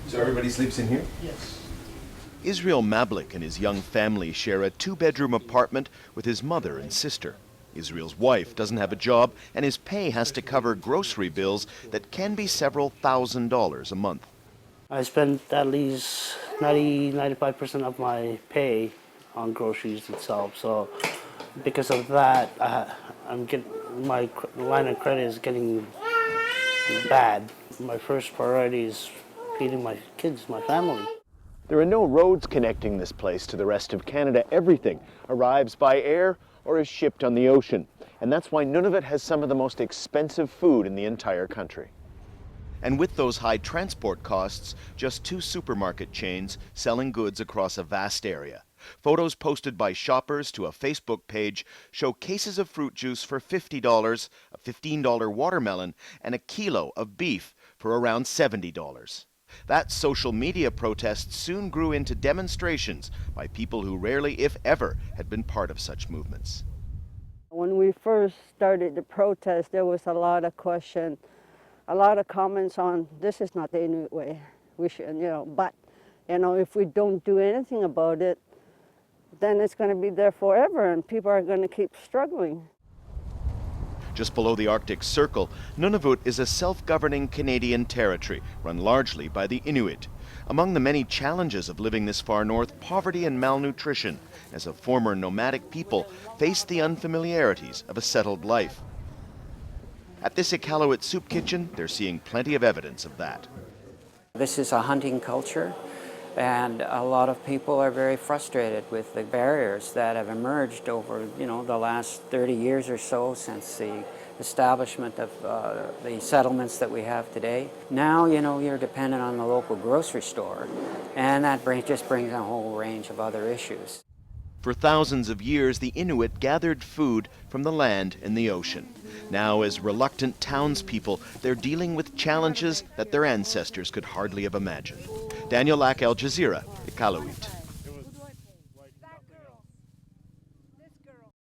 So everybody sleeps in here? Yes. Israel Mablik and his young family share a two-bedroom apartment with his mother and sister. Israel's wife doesn't have a job, and his pay has to cover grocery bills that can be several $1,000s a month. I spend at least 95% of my pay on groceries itself. So because of that, my line of credit is getting bad. My first priority is feeding my kids, my family. There are no roads connecting this place to the rest of Canada. Everything arrives by air or is shipped on the ocean. And that's why none of it has some of the most expensive food in the entire country. And with those high transport costs, just two supermarket chains selling goods across a vast area. Photos posted by shoppers to a Facebook page show cases of fruit juice for $50, a $15 watermelon, and a kilo of beef for around $70. That social media protest soon grew into demonstrations by people who rarely, if ever, had been part of such movements. When we first started the protest, there was a lot of questions, a lot of comments on, this is not the Inuit way. We should, but, if we don't do anything about it, then it's going to be there forever and people are going to keep struggling. Just below the Arctic Circle, Nunavut is a self-governing Canadian territory run largely by the Inuit. Among the many challenges of living this far north, poverty and malnutrition, as a former nomadic people, face the unfamiliarities of a settled life. At this Iqaluit soup kitchen, they're seeing plenty of evidence of that. This is a hunting culture, and a lot of people are very frustrated with the barriers that have emerged over, the last 30 years or so since the establishment of the settlements that we have today. Now, you're dependent on the local grocery store, and that just brings a whole range of other issues. For thousands of years, the Inuit gathered food from the land and the ocean. Now, as reluctant townspeople, they're dealing with challenges that their ancestors could hardly have imagined. Daniel Lack, Al Jazeera, Iqaluit.